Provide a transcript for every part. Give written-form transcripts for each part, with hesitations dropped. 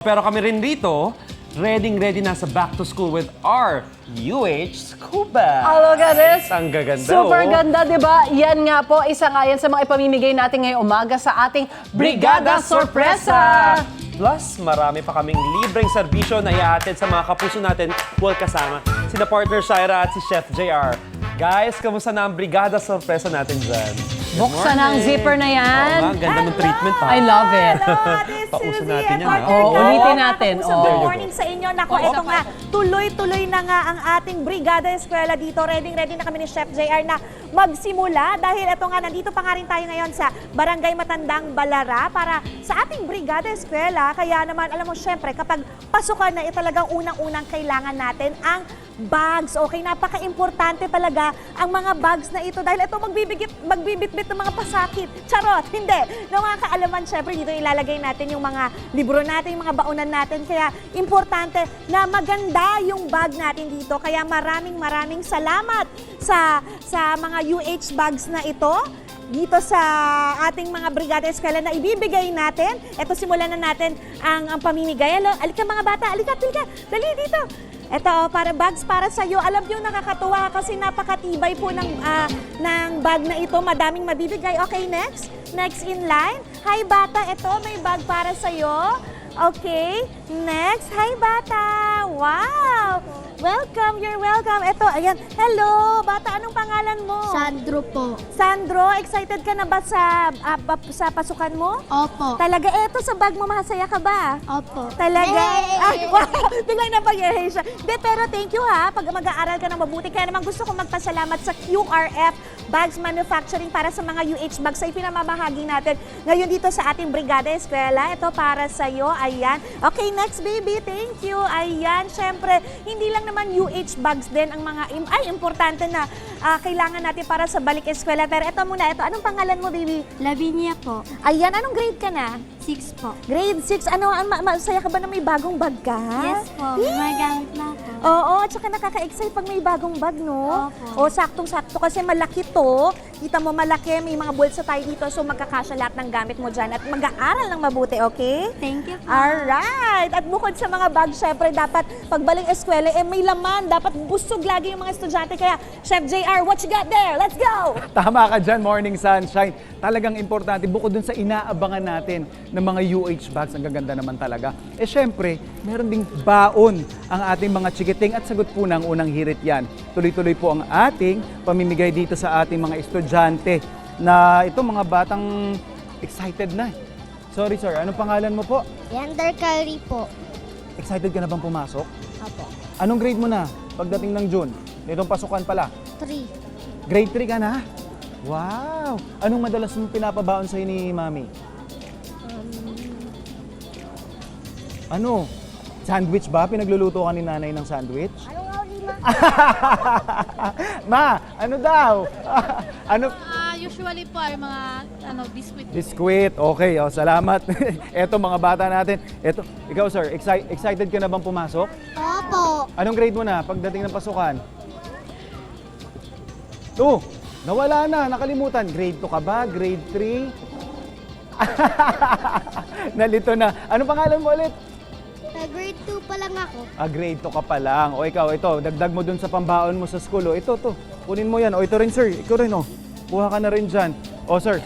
Pero kami rin dito, ready na sa back to school with our UH School Bag. Oh, look at this. Ang gaganda, Super oh. ganda, di ba? Yan nga po, isa nga yan sa mga ipamimigay natin ngayong umaga sa ating Brigada Sorpresa! Plus, marami pa kaming libreng serbisyo na ihahatid sa mga kapuso natin while kasama sina partner Shaira at si Chef JR. Guys, kamusta na ang Brigada Sorpresa natin dyan? Good Buksan ang morning. zipper na yan. Oo nga, ang ganda ng treatment ha. I love it. Pauso natin yan, ha? Oo, ulitin natin. Good Oo. morning sa inyo. Nako, ito nga, tuloy-tuloy na nga ang ating Brigada Eskwela dito. Ready na kami ni Chef JR na magsimula. Dahil ito nga, nandito pa nga rin tayo ngayon sa Barangay Matandang Balara para sa ating Brigada Eskwela. Kaya naman, alam mo, syempre, kapag pasukan na, talagang unang-unang kailangan natin ang bags. Okay, napaka-importante talaga ang mga bags na ito dahil ito magbibitbit ng mga pasakit. Charot, hindi. Ng mga kaalaman, syempre, dito ilalagay natin yung mga libro natin, yung mga baunan natin. Kaya importante na maganda yung bag natin dito. Kaya maraming salamat sa mga UH bags na ito dito sa ating mga Brigada Eskwela na ibibigay natin. Ito, simulan na natin ang pamimigay. Alika mga bata, alika, dali dito. Ito, para bags para sa iyo. Alam niyo, nakakatuwa kasi napakatibay po ng bag na ito. Madaming mabibigay. Okay, next. Next in line. Hi, bata. Ito, may bag para sa iyo. Okay. Next. Hi, bata. Wow. Welcome. You're welcome. Ito, ayan. Hello, bata. Anong pangalan mo? Sandro po. Sandro, excited ka na ba sa pasukan mo? Opo. Talaga, eto sa bag mo, masaya ka ba? Opo. Talaga? Yay! Ay, wow! Biglang napag-yay siya. De, pero thank you ha, pag mag-aaral ka ng mabuti. Kaya naman gusto kong magpasalamat sa QRF Bags Manufacturing para sa mga UH bags sa ipinamamahagi natin ngayon dito sa ating Brigada Eskwela. Ito para sa iyo. Ayan. Okay, next baby. Thank you. Ayan. Syempre, hindi lang naman UH bags din ang mga importante na kailangan natin para sa balik eskwela. Pero ito muna. Ito, anong pangalan mo, baby? Lavinia po. Ayan. Anong grade ka na? 6 po. Grade 6. Ano, masaya ka ba na may bagong bag ka? Yes po. May mga gamit na ako. Oo, at saka nakaka-excite pag may bagong bag, no? Opo. O, saktong-sakto kasi malaki to. Kita mo malaki, may mga bulsa tayo dito, so magkakasya lahat ng gamit mo dyan at mag-aaral ng mabuti, okay? Thank you po. Alright! At bukod sa mga bag, syempre dapat pagbaling eskwela, may laman. Dapat busog lagi yung mga estudyante. Kaya, Chef JR, what you got there? Let's go! Tama ka dyan, Morning Sunshine. Talagang importante, bukod dun sa inaabangan natin ng mga UH bags, ang gaganda naman talaga. Syempre, meron ding baon ang ating mga chikiting at sagot po ng unang hirit yan. Tuloy-tuloy po ang ating pamimigay dito sa ating mga estudyante na ito mga batang excited na. Sorry sir, anong pangalan mo po? Yander Curry po. Excited ka na bang pumasok? Opo. Anong grade mo na pagdating ng June? Itong pasukan pala. 3. Grade 3 ka na? Wow! Anong madalas mong pinapabaon sa'yo ni Mami? Ano? Sandwich ba? Pinagluluto ka ni nanay ng sandwich? Ano nga ulit ma? Ma, ano daw? Ano? Usually po ay mga biscuit. Biskuit. Okay, oh, salamat. Eto mga bata natin. Eto, ikaw sir, excited ka na bang pumasok? Opo. Anong grade mo na pagdating ng pasukan? 2. Nawala na, nakalimutan. Grade 2 ka ba? Grade 3? Nalito na. Anong pangalan mo ulit? Grade 2 pa lang ako. Grade 2 ka pa lang. O ikaw, ito, dagdag mo dun sa pambaon mo sa school. O ito, kunin mo yan. O ito rin sir, ikaw rin o. Kuha ka na rin dyan. O sir,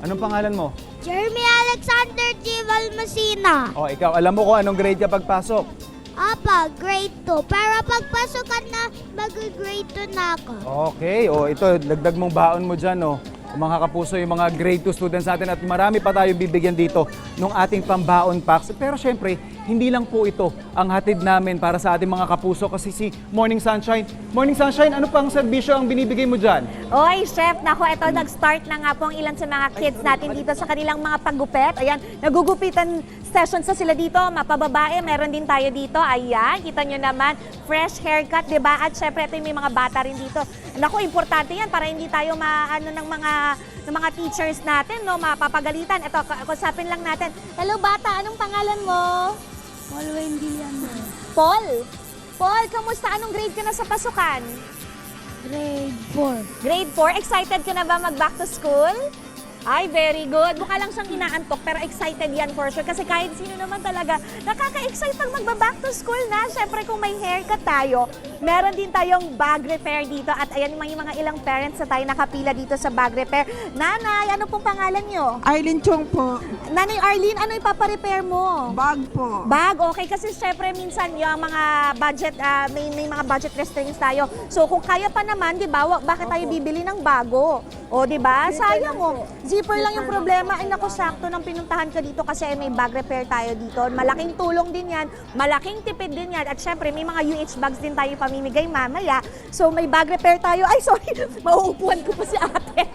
anong pangalan mo? Jeremy Alexander G. Valmasina. O ikaw, alam mo kung anong grade ka pagpasok? Apa, grade 2. Pero pagpasukan na, mag-grade 2 na ako. Okay, o ito, dagdag mong baon mo dyan o. Mga kapuso, yung mga grade 2 students natin at marami pa tayong bibigyan dito ng ating pambaon packs. Pero syempre, hindi lang po ito ang hatid namin para sa ating mga kapuso kasi si Morning Sunshine, ano pang serbisyo ang binibigay mo dyan? Oy, Chef, nako, ito, nag-start na nga po ang ilan sa mga kids natin dito sa kanilang mga paggupit. Ayan, nagugupitan sessions na sila dito, mapababae, meron din tayo dito. Ayan, kita nyo naman, fresh haircut, di ba? At syempre, ito may mga bata rin dito. Naku, importante yan para hindi tayo ng mga teachers natin, no, mapapagalitan. Ito, kusapin lang natin. Hello, bata, anong pangalan mo? Paul Wendy yan. Paul? Paul, kamusta? Anong grade ka na sa pasukan? Grade 4. Grade 4. Excited ka na ba mag-back to school? Ay, very good. Mukha lang siyang inaantok pero excited yan for sure. Kasi kahit sino naman talaga, nakaka-excite pag magba-back to school na. Siyempre kung may haircut tayo, meron din tayong bag repair dito. At ayan yung mga ilang parents na tayo nakapila dito sa bag repair. Nanay, ano pong pangalan nyo? Arlene Chong po. Nanay Arlene, ano ipaparepair mo? Bag po. Bag, okay. Kasi syempre minsan yung mga budget, may mga budget restraints tayo. So kung kaya pa naman, di ba, bakit tayo bibili ng bago? O di ba? Sayang mo. Zipper lang yung problema. Ay naku, sakto nang pinuntahan ka dito kasi may bag repair tayo dito. Malaking tulong din yan. Malaking tipid din yan. At syempre may mga UH bags din tayo pamimigay mamaya. So may bag repair tayo. Ay sorry, mauupuan ko pa si ate.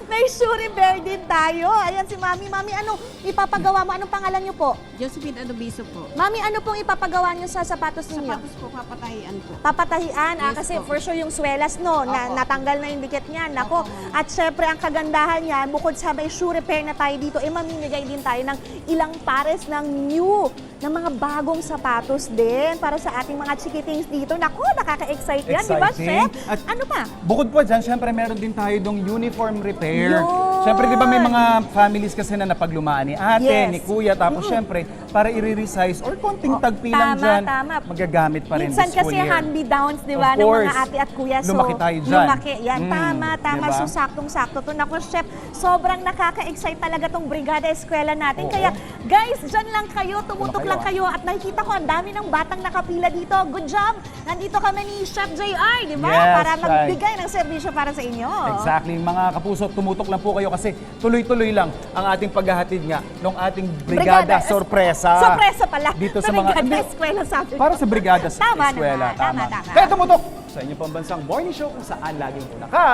May shoe repair din tayo. Ayan si Mami. Mami, ano ipapagawa mo? Anong pangalan niyo po? Josephine Adobiso po. Mami, ano pong ipapagawa niyo sa sapatos ninyo? Sapatos po, papatahian po. Papatahian, kasi po. for sure yung swelas, no, natanggal na yung dikit niyan. Nako. At syempre, ang kagandahan niyan, bukod sa may shoe repair na tayo dito, mamimigay din tayo ng ilang pares ng new, ng mga bagong sapatos din para sa ating mga chikitings dito. Nako, nakaka-excite yan, di ba, Exciting. Chef? At Ano pa? Bukod po dyan, syempre meron din tayo dong uniform repair. Yun. Syempre, di ba may mga families kasi na napaglumaan ni ate, Yes. ni kuya, tapos syempre, para i-resize or konting tagpi lang dyan, magagamit pa rin Minsan this school kasi year. hand-me-downs, di ba, Of ng mga course. ate at kuya. So, Lumaki tayo dyan. Lumaki. Yan, tama. diba? So, saktong-sakto to. Naku, Chef, sobrang nakaka-excite talaga tong Brigada Eskwela natin. Oo. Kaya, guys, dyan lang kayo, tumutok Wala lang kayo, kayo. At nakikita ko, ang dami ng batang nakapila dito. Good job! Nandito kami ni Chef JR, di ba? Yes, Para Shai. magbigay ng serbisyo para sa inyo. Exactly. Mga kapuso, tumutok lang po kayo kasi tuloy-tuloy lang ang ating paghahatid nga ng ating Brigada Sorpresa. Sorpresa pala. Dito sa mga... Brigada Eskwela sabi ko. Para sa Brigada sa Tama Eskwela. naman. Tama. Kaya tumutok sa inyong pambansang morning show kung saan laging una ka.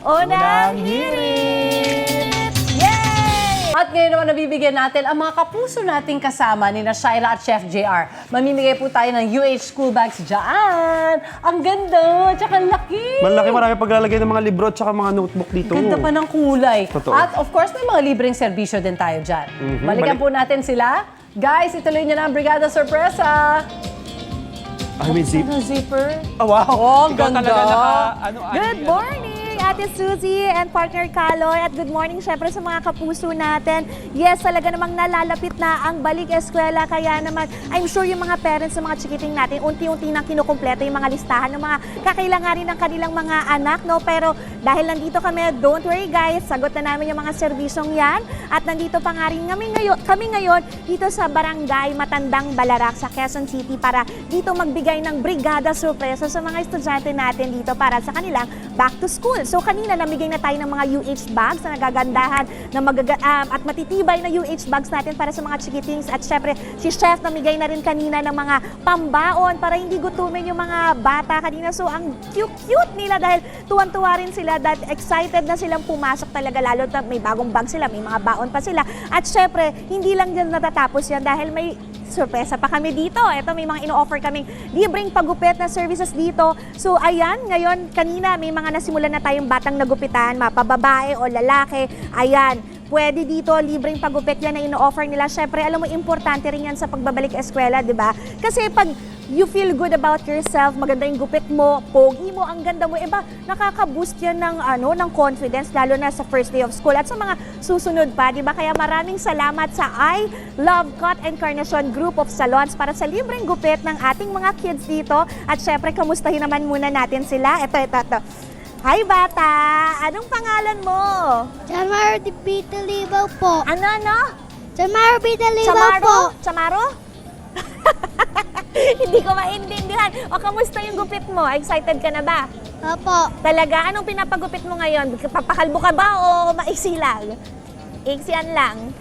Unang hirit! Yay! At ngayon naman nabibigyan natin ang mga kapuso nating kasama ni na Shaira at Chef JR. Mamimigay po tayo ng UH school bags dyan. Ang ganda, tsaka laki. Malaki, marami paglalagay ng mga libro at saka mga notebook dito. Ganda pa ng kulay. Totoo. At of course, may mga libreng serbisyo din tayo dyan. Balikan po natin sila. Guys, ituloy niyo na ang Brigada Sorpresa. Ay, may zip. Ano, zipper? Oh, wow. Oh, Ikaw ganda. talaga Good morning, Ate Suzy and partner Kaloy. At good morning syempre sa mga kapuso natin. Yes, talaga namang nalalapit na ang balik eskwela. Kaya naman, I'm sure yung mga parents sa mga chikiting natin, unti-unti nang kinukumpleto yung mga listahan ng mga kakailanganin ng kanilang mga anak. No? Pero dahil nandito kami, don't worry guys, sagot na namin yung mga serbisyong yan. At nandito pa nga rin kami ngayon dito sa Barangay Matandang Ballarat sa Quezon City para dito magbigay ng Brigada Sorpresa sa mga estudyante natin dito para sa kanilang back to school. So kanina namigay na tayo ng mga UH bags na nagagandahan na at matitibay na UH bags natin para sa mga chikitings. At syempre si Chef namigay na rin kanina ng mga pambaon para hindi gutumin yung mga bata kanina. So ang cute nila dahil tuwan-tuwa rin sila dahil excited na silang pumasok talaga, lalo na may bagong bag sila, may mga baon pa sila. At syempre hindi lang dyan natatapos yan dahil may sorpresa pa kami dito. Ito, may mga ino-offer kaming libreng pagupit na services dito. So, ayan, ngayon, kanina, may mga nasimulan na tayong batang nagupitan, mapababae o lalaki. Ayan, pwede dito, libreng pagupit yan na ino-offer nila. Syempre, alam mo, importante rin yan sa pagbabalik eskwela, di ba? Kasi pag you feel good about yourself, maganda yung gupit mo, pogi mo, ang ganda mo, iba, nakaka-boost yan ng, ng confidence, lalo na sa first day of school at sa mga susunod pa, di ba? Kaya maraming salamat sa I Love Cut Encarnacion Group of Salons para sa libreng gupit ng ating mga kids dito. At syempre, kamustahin naman muna natin sila. Ito. Hi, bata! Anong pangalan mo? Chamaro de Pitalibaw po. Ano? Chamaro Pitalibaw po. Chamaro? Hindi ko maintindihan. O, kamusta yung gupit mo? Excited ka na ba? Opo. Talaga? Anong pinapagupit mo ngayon? Papakalbo ka ba o maiksi lang? Iksian lang.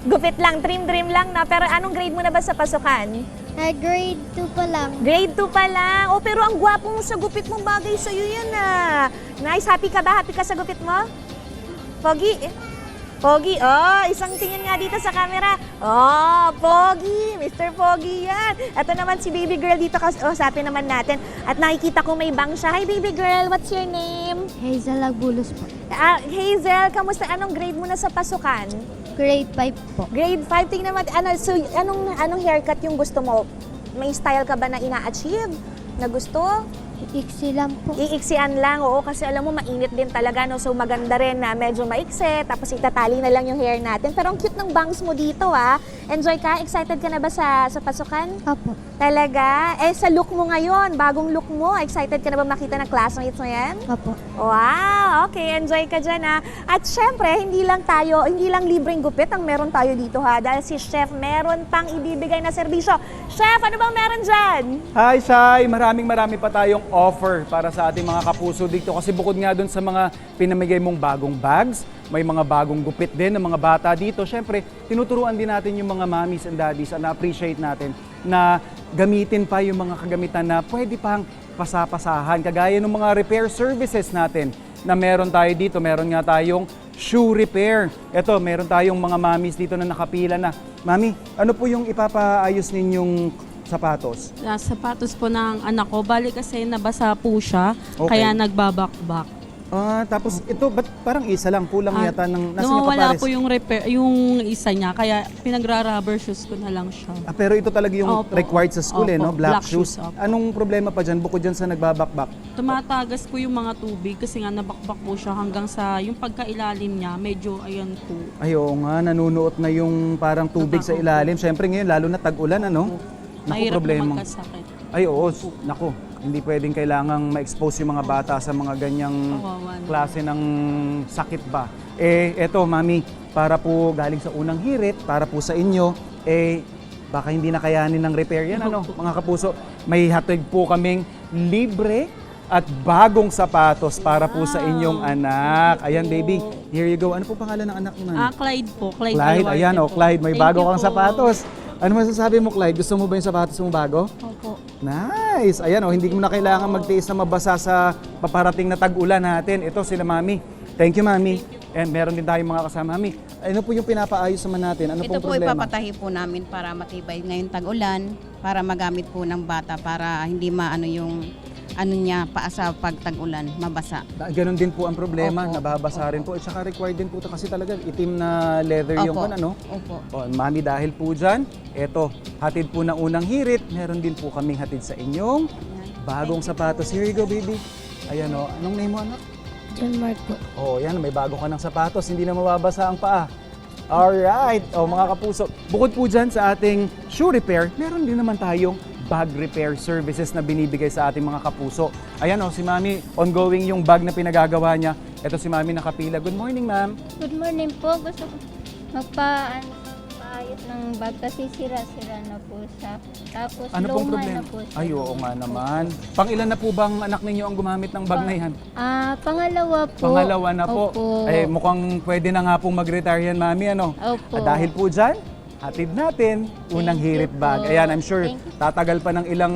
Gupit lang, trim lang na. Pero anong grade mo na ba sa pasukan? Grade 2 pa lang. Grade 2 pa lang. Oh, pero ang gwapo mo sa gupit mo, bagay sa'yo yan ah. Nice. Happy ka ba? Happy ka sa gupit mo? Pogi. Pogi. Oh, isang tingin nga dito sa camera. Oh, Pogi. Mr. Pogi yan. Ito naman si baby girl dito. Usapin naman natin. At nakikita ko may bang siya. Hi, baby girl. What's your name? Hazel Agbulos po. Hazel, kamusta? Anong grade mo na sa pasukan? Grade 5 po. Grade 5. Tingnan naman. So, anong haircut yung gusto mo? May style ka ba na ina-achieve? Na gusto? Iksi lang po. Iiksian lang, oo, kasi alam mo, mainit din talaga, no? So, maganda rin na medyo maiksi, tapos itatali na lang yung hair natin. Pero ang cute ng bangs mo dito, ha? Enjoy ka? Excited ka na ba sa pasukan? Opo. Talaga? Eh, sa look mo ngayon, bagong look mo, excited ka na ba makita ng classmates mo yan? Opo. Wow! Okay, enjoy ka dyan, ha? At syempre, hindi lang libreng gupit ang meron tayo dito, ha? Dahil si Chef meron pang ibibigay na serbisyo. Chef, ano bang meron dyan? Hi, Shai! Marami pa tayong offer para sa ating mga kapuso dito kasi bukod nga dun sa mga pinamigay mong bagong bags, may mga bagong gupit din ng mga bata dito. Siyempre, tinuturuan din natin yung mga mommies and daddies at na-appreciate natin na gamitin pa yung mga kagamitan na pwede pang pasapasahan. Kagaya ng mga repair services natin na meron tayo dito. Meron nga tayong shoe repair. Ito, meron tayong mga mommies dito na nakapila na. Mami, ano po yung ipapaayos ninyong sapatos? Sapatos po ng anak ko. Bali kasi nabasa po siya, Okay. kaya nagbabakbak. Tapos ito, ba't parang isa lang? Kulang yata ng... Nasa Nawawala kapares? po yung repair, yung isa niya, kaya pinagra-rubber shoes ko na lang siya. Pero ito talaga yung Opo. required sa school Opo, no? Black, black shoes. shoes, opo. Anong problema pa dyan bukod dyan sa nagbabakbak? Tumatagas po yung mga tubig kasi nga nabakbak po siya hanggang sa yung pagkailalim niya, medyo ayan po. Ay, oo nga, nanunuot na yung parang tubig sa ilalim. Siyempre ngayon, lalo na tag-ulan, ano? Naku, Mahirap po problema. magkasakit. Ay, oo. Naku, hindi pwedeng kailangang ma-expose yung mga bata sa mga ganyang Kawawa naman. klase ng sakit ba. Eto, mami, para po galing sa unang hirit, para po sa inyo, baka hindi na kayanin ng repair yan, ano, mga kapuso. May hatid po kaming libre at bagong sapatos para po sa inyong anak. Ayan, baby. Here you go. Ano po pangalan ng anak mo, mami? Clyde po. Clyde, Clyde, Alwarte ayan, po. Clyde, may Thank bago you kang po. sapatos. Ano masasabi mo, Clyde? Gusto mo ba yung sapatos mo bago? Opo. Nice! Ayan, hindi mo na kailangan magtiis na mabasa sa paparating na tag-ulan natin. Ito sila, Mami. Thank you, Mami. And meron din tayong mga kasama, Mami. Ano po yung pinapaayos naman natin? Ano Ito pong po problema? ipapatahi po namin para matibay ngayon tag-ulan, para magamit po ng bata, para hindi maano yung ano niya paasa pag tag-ulan, mabasa. Ganon din po ang problema, Opo. nababasa rin po. At saka required din po ito kasi talaga itim na leather yung Opo. ano. Opo. O, Mami, dahil po dyan, eto, hatid po ng unang hirit, meron din po kaming hatid sa inyong bagong sapatos. Here you go, baby. Ayan o, anong name mo, anak? John Mark po. Oh, yan, may bago ka ng sapatos, hindi na mababasa ang paa. Alright, mga kapuso. Bukod po dyan sa ating shoe repair, meron din naman tayong bag repair services na binibigay sa ating mga kapuso. Ayan si Mami, ongoing yung bag na pinagagawa niya. Ito si Mami nakapila. Good morning, ma'am. Good morning po. Gusto ko magpaayos ng bag kasi sira-sira na po siya. Tapos Ano pong luma problema? na po siya. Ay, oo nga naman. Pang-ilan na po bang anak ninyo ang gumamit ng bag na yan? Pangalawa po. Pangalawa na po. Opo. Mukhang pwede na nga pong mag-retire yan, Mami, ano? Opo. Dahil po dyan, hatid natin unang Thank you hirit bag. po. Ayan, I'm sure Thank you. tatagal pa ng ilang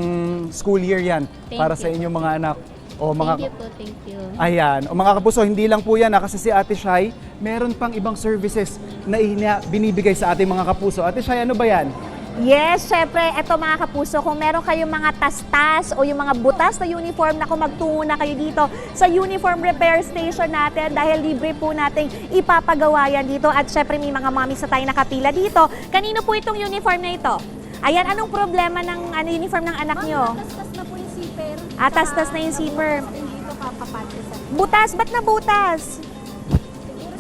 school year yan Thank para sa you. inyong mga anak. O mga Thank you po, thank you. Ayan, o mga kapuso, hindi lang po yan kasi si Ate Shai, meron pang ibang services na binibigay sa ating mga kapuso. Ate Shai, ano ba yan? Yes, syempre, eto mga kapuso, kung meron kayong mga tastas o yung mga butas na uniform, na magtungo na kayo dito sa uniform repair station natin dahil libre po nating ipapagawa yan dito. At syempre, may mga mommies na tayo nakapila dito. Kanino po itong uniform na ito? Ayan, anong problema ng uniform ng anak nyo? Tastas na po yung zipper. Tastas na yung zipper. Dito kapapatid sa Butas, ba't nabutas?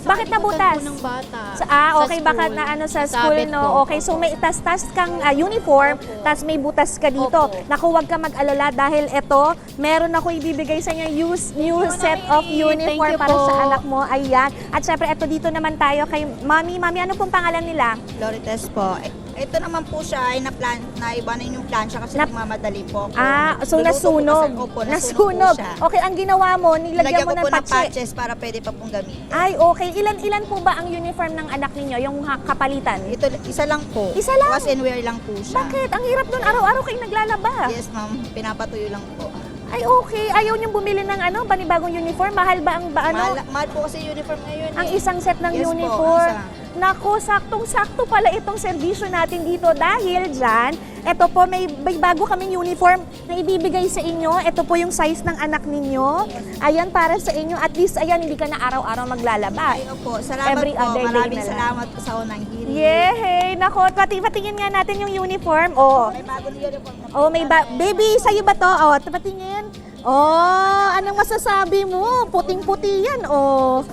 Bakit nabutas? ng bata. Okay, baka na ano sa school, Sabit no? po. Okay, so may tas-tas kang uniform, tas may butas ka dito. Opo. Naku, huwag ka mag-alala dahil ito, meron ako ibibigay sa inyo new set of uniform Thank you para po. sa anak mo. Ayan. At syempre, ito dito naman tayo kay Mami. Mami, ano pong pangalan nila? Lorites po. Ito naman po siya ay naibanin yung plancha kasi nagmamadali po ako. So Luluto nasunog. po kasi- Opo, Nasunog. po siya. Okay, ang ginawa mo, nilagyan Lagyan mo ko ng po ng patche. patches para pwede pa pong gamitin. Ay, okay. Ilan po ba ang uniform ng anak ninyo, yung kapalitan? Ito, isa lang po. Isa lang? Wash and wear lang po siya. Bakit? Ang hirap nun. Araw-araw kayo naglalaba. Yes, ma'am. Pinapatuyo lang po. Ay, okay. Ayaw niyong bumili ng panibagong uniform? Mahal ba ang Mahal po kasi uniform ngayon. ang isang set ng Yes po, uniform? isa. Nako, saktong-sakto pala itong serbisyo natin dito dahil dyan, eto po, may bago kaming uniform na ibibigay sa inyo. Ito po yung size ng anak ninyo. Ayan, para sa inyo. At least, ayan, hindi ka na araw-araw maglalaba. Ay, opo. Salamat Every po. other day Maraming na lang. salamat po sa unang hirit. Yay! Nako, patingin nga natin yung uniform. Oh. May bagong uniform na po. Oh, may baby, sa'yo ba to? Oh, patingin. Oh, anong masasabi mo? Puting-puti yan, oh.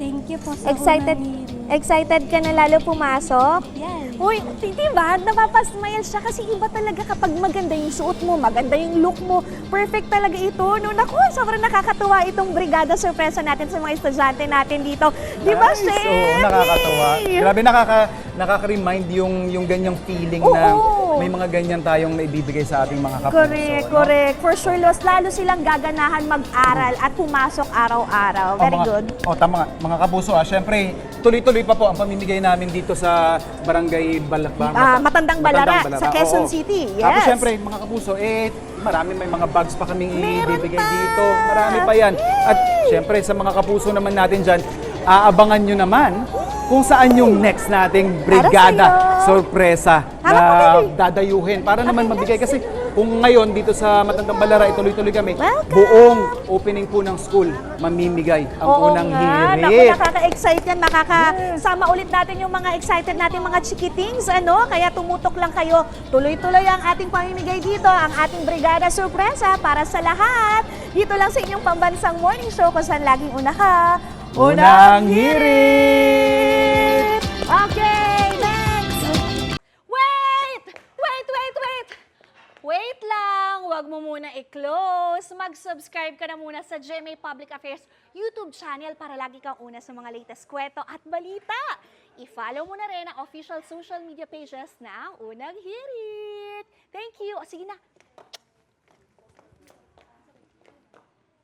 Thank you po sa Excited, unang hearing. excited ka na lalo pumasok? Yes. Uy, diba? Napapasmile siya kasi iba talaga kapag maganda yung suot mo, maganda yung look mo. Perfect talaga ito. No, naku, sobrang nakakatuwa itong brigada sorpresa natin sa mga estudyante natin dito. Di ba, Nice. Chef? Oo, nakakatawa. Grabe, nakaka-remind yung ganyang feeling na Oo. may mga ganyan tayong naibibigay sa ating mga kapuso. Correct, no? correct. For sure, lalo silang gaganahan mag-aral at pumasok araw-araw. Very good. Tama nga, mga kapuso. Siyempre, tuloy-tuloy pa po ang pamimigay namin dito sa Barangay Matandang Balara, sa Quezon Oo. City. Tapos Yes. siyempre, mga kapuso, may mga bags pa kaming ibibigay dito. Marami pa yan. At siyempre, sa mga kapuso naman natin dyan, aabangan nyo naman kung saan yung next nating brigada sorpresa na dadayuhin para naman mabigay. Kasi kung ngayon dito sa Matandang Balara, ituloy-tuloy kami, buong opening po ng school, mamimigay ang unang Naku, hirit. nakaka-excite yan. Makakasama ulit natin yung mga excited nating mga chikitings, ano? Kaya tumutok lang kayo. Tuloy-tuloy ang ating pamimigay dito, ang ating brigada sorpresa para sa lahat. Dito lang sa inyong pambansang morning show kung saan laging una ka. Unang hirit! Okay, next! Wait lang! Huwag mo muna i-close. Mag-subscribe ka na muna sa GMA Public Affairs YouTube channel para lagi kang una sa mga latest kwento at balita. I-follow mo na rin ang official social media pages ng Unang Hirit. Thank you! O sige na,